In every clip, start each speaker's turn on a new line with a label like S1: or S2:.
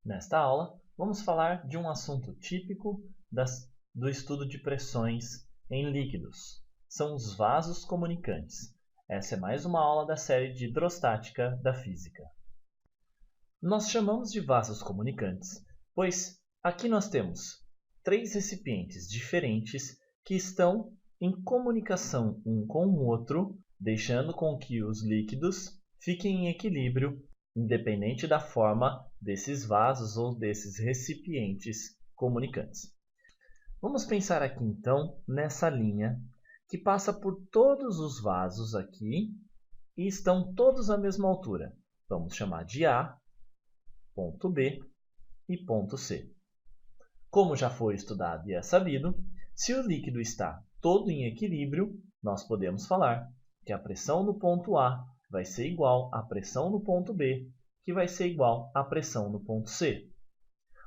S1: Nesta aula, vamos falar de um assunto típico do estudo de pressões em líquidos. São os vasos comunicantes. Essa é mais uma aula da série de hidrostática da física. Nós chamamos de vasos comunicantes, pois aqui nós temos três recipientes diferentes que estão em comunicação um com o outro, deixando com que os líquidos fiquem em equilíbrio, independente da forma desses vasos ou desses recipientes comunicantes. Vamos pensar aqui então nessa linha que passa por todos os vasos aqui e estão todos à mesma altura. Vamos chamar de A, ponto B e ponto C. Como já foi estudado e é sabido, se o líquido está todo em equilíbrio, nós podemos falar que a pressão no ponto A vai ser igual à pressão no ponto B, que vai ser igual à pressão no ponto C.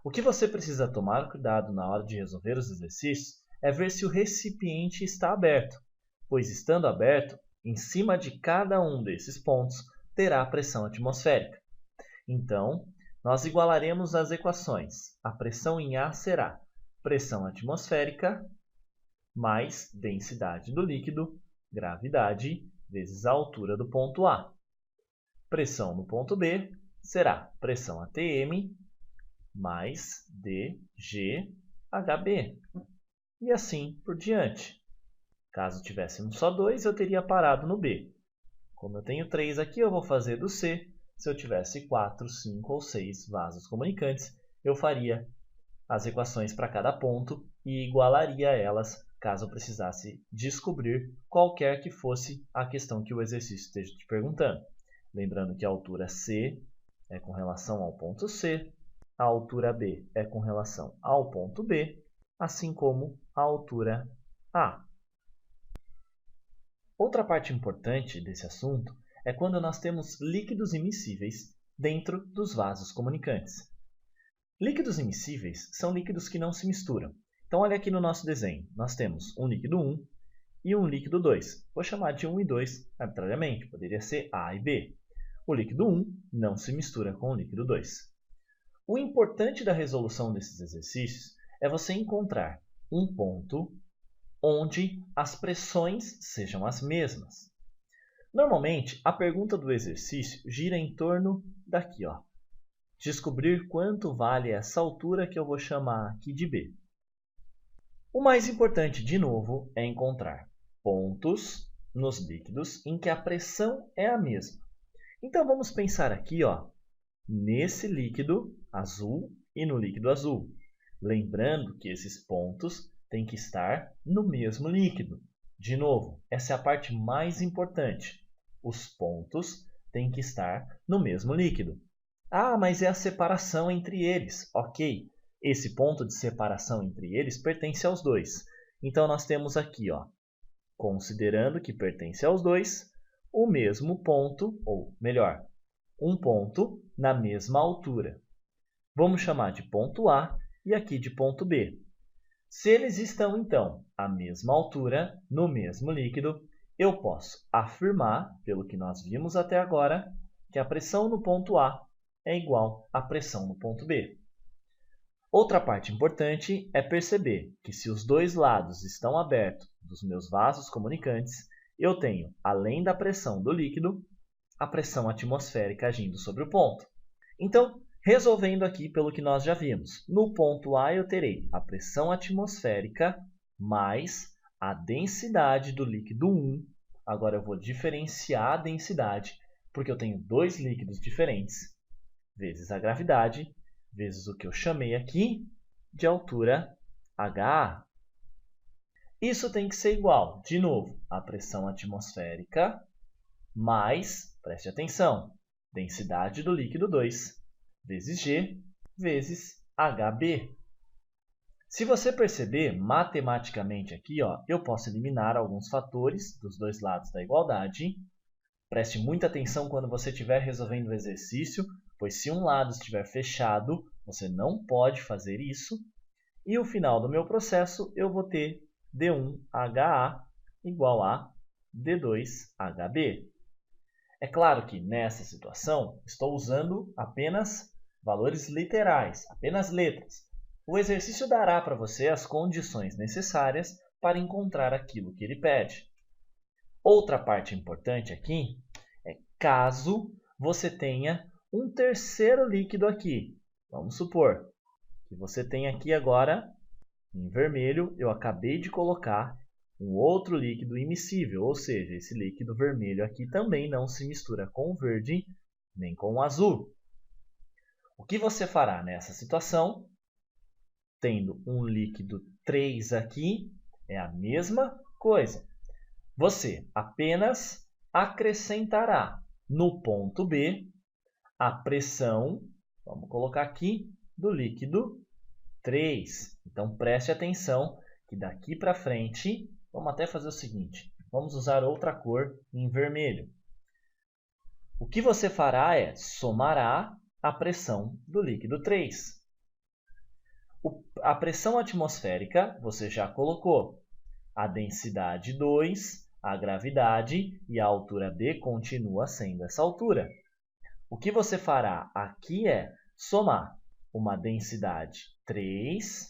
S1: O que você precisa tomar cuidado na hora de resolver os exercícios é ver se o recipiente está aberto, pois estando aberto, em cima de cada um desses pontos terá a pressão atmosférica. Então, nós igualaremos as equações. A pressão em A será pressão atmosférica mais densidade do líquido, gravidade, vezes a altura do ponto A. Pressão no ponto B será pressão ATM mais dGHB. E assim por diante. Caso tivéssemos só 2, eu teria parado no B. Como eu tenho 3 aqui, eu vou fazer do C. Se eu tivesse 4, 5 ou 6 vasos comunicantes, eu faria as equações para cada ponto e igualaria elas caso eu precisasse descobrir qualquer que fosse a questão que o exercício esteja te perguntando. Lembrando que a altura C é com relação ao ponto C, a altura B é com relação ao ponto B, assim como a altura A. Outra parte importante desse assunto é quando nós temos líquidos immiscíveis dentro dos vasos comunicantes. Líquidos immiscíveis são líquidos que não se misturam. Então, olha aqui no nosso desenho. Nós temos um líquido 1 e um líquido 2. Vou chamar de 1 e 2 arbitrariamente. Poderia ser A e B. O líquido 1 não se mistura com o líquido 2. O importante da resolução desses exercícios é você encontrar um ponto onde as pressões sejam as mesmas. Normalmente, a pergunta do exercício gira em torno daqui, ó. Descobrir quanto vale essa altura que eu vou chamar aqui de B. O mais importante, de novo, é encontrar pontos nos líquidos em que a pressão é a mesma. Então, vamos pensar aqui, ó, nesse líquido azul e no líquido azul. Lembrando que esses pontos têm que estar no mesmo líquido. De novo, essa é a parte mais importante. Os pontos têm que estar no mesmo líquido. Ah, mas é a separação entre eles. Ok, esse ponto de separação entre eles pertence aos dois. Então, nós temos aqui, ó, considerando que pertence aos dois, o mesmo ponto, ou melhor, um ponto na mesma altura. Vamos chamar de ponto A e aqui de ponto B. Se eles estão, então, à mesma altura, no mesmo líquido, eu posso afirmar, pelo que nós vimos até agora, que a pressão no ponto A é igual à pressão no ponto B. Outra parte importante é perceber que se os dois lados estão abertos dos meus vasos comunicantes, eu tenho, além da pressão do líquido, a pressão atmosférica agindo sobre o ponto. Então, resolvendo aqui pelo que nós já vimos, no ponto A eu terei a pressão atmosférica mais a densidade do líquido 1. Agora eu vou diferenciar a densidade, porque eu tenho dois líquidos diferentes, vezes a gravidade, vezes o que eu chamei aqui de altura HA. Isso tem que ser igual, de novo, à pressão atmosférica mais, preste atenção, densidade do líquido 2, vezes G, vezes HB. Se você perceber, matematicamente aqui, ó, eu posso eliminar alguns fatores dos dois lados da igualdade. Preste muita atenção quando você estiver resolvendo o exercício, pois se um lado estiver fechado, você não pode fazer isso. E o final do meu processo, eu vou ter D1HA igual a D2HB. É claro que nessa situação, estou usando apenas valores literais, apenas letras, o exercício dará para você as condições necessárias para encontrar aquilo que ele pede. Outra parte importante aqui é caso você tenha um terceiro líquido aqui. Vamos supor que você tem aqui agora, em vermelho, eu acabei de colocar um outro líquido immiscível, ou seja, esse líquido vermelho aqui também não se mistura com o verde nem com o azul. O que você fará nessa situação? Tendo um líquido 3 aqui, é a mesma coisa. Você apenas acrescentará no ponto B a pressão, vamos colocar aqui, do líquido 3. Então, preste atenção que daqui para frente, vamos até fazer o seguinte, vamos usar outra cor em vermelho. O que você fará é somará a pressão do líquido 3. A pressão atmosférica você já colocou. A densidade 2, a gravidade e a altura B continua sendo essa altura. O que você fará aqui é somar uma densidade 3,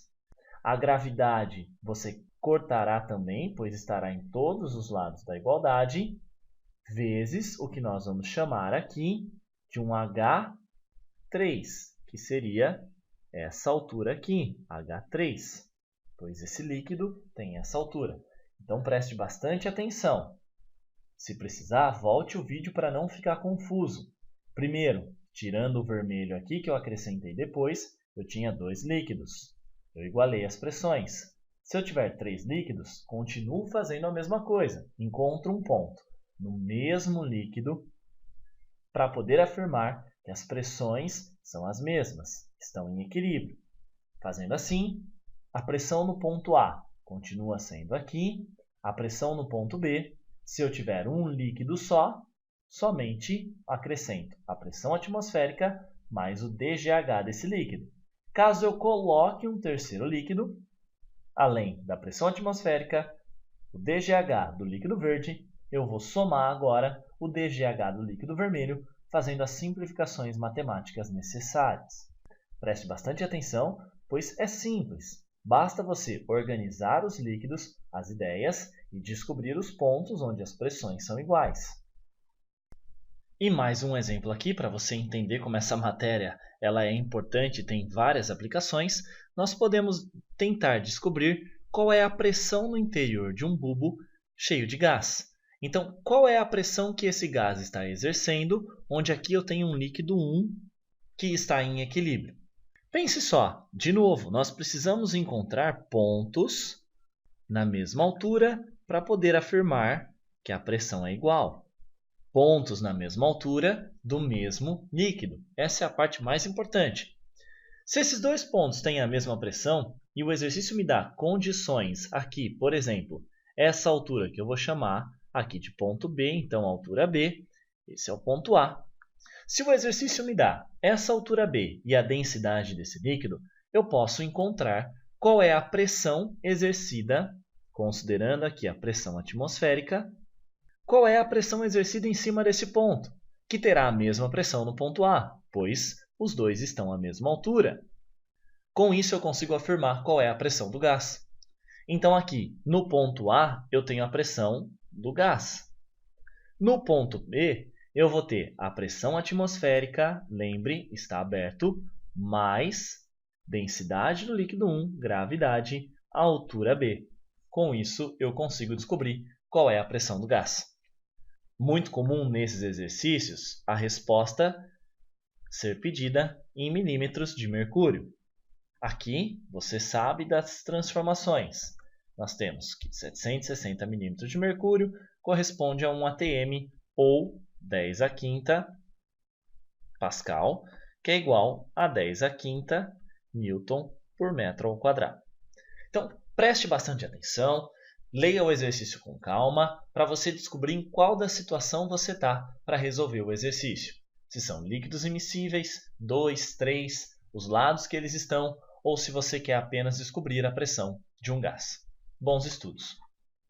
S1: a gravidade você cortará também, pois estará em todos os lados da igualdade, vezes o que nós vamos chamar aqui de um H3, que seria essa altura aqui, H3, pois esse líquido tem essa altura. Então, preste bastante atenção. Se precisar, volte o vídeo para não ficar confuso. Primeiro, tirando o vermelho aqui que eu acrescentei depois, eu tinha 2 líquidos. Eu igualei as pressões. Se eu tiver 3 líquidos, continuo fazendo a mesma coisa. Encontro um ponto no mesmo líquido para poder afirmar que as pressões são as mesmas, estão em equilíbrio. Fazendo assim, a pressão no ponto A continua sendo aqui, a pressão no ponto B, se eu tiver um líquido só, somente acrescento a pressão atmosférica mais o DGH desse líquido. Caso eu coloque um terceiro líquido, além da pressão atmosférica, o DGH do líquido verde, eu vou somar agora o DGH do líquido vermelho, fazendo as simplificações matemáticas necessárias. Preste bastante atenção, pois é simples. Basta você organizar os líquidos, as ideias, e descobrir os pontos onde as pressões são iguais. E mais um exemplo aqui, para você entender como essa matéria ela é importante e tem várias aplicações, nós podemos tentar descobrir qual é a pressão no interior de um bulbo cheio de gás. Então, qual é a pressão que esse gás está exercendo, onde aqui eu tenho um líquido 1 que está em equilíbrio? Pense só, de novo, nós precisamos encontrar pontos na mesma altura para poder afirmar que a pressão é igual. Pontos na mesma altura do mesmo líquido. Essa é a parte mais importante. Se esses dois pontos têm a mesma pressão e o exercício me dá condições aqui, por exemplo, essa altura que eu vou chamar aqui de ponto B, então altura B, esse é o ponto A. Se o exercício me dá essa altura B e a densidade desse líquido, eu posso encontrar qual é a pressão exercida, considerando aqui a pressão atmosférica, qual é a pressão exercida em cima desse ponto, que terá a mesma pressão no ponto A, pois os dois estão à mesma altura. Com isso, eu consigo afirmar qual é a pressão do gás. Então, aqui, no ponto A, eu tenho a pressão do gás. No ponto B, eu vou ter a pressão atmosférica, lembre, está aberto, mais densidade do líquido 1, gravidade, altura B. Com isso, eu consigo descobrir qual é a pressão do gás. Muito comum nesses exercícios a resposta ser pedida em milímetros de mercúrio. Aqui, você sabe das transformações. Nós temos que 760 milímetros de mercúrio corresponde a um atm ou 10 a quinta Pascal, que é igual a 10 a quinta Newton por metro ao quadrado. Então, preste bastante atenção, leia o exercício com calma, para você descobrir em qual da situação você está para resolver o exercício. Se são líquidos immiscíveis, 2, 3, os lados que eles estão, ou se você quer apenas descobrir a pressão de um gás. Bons estudos!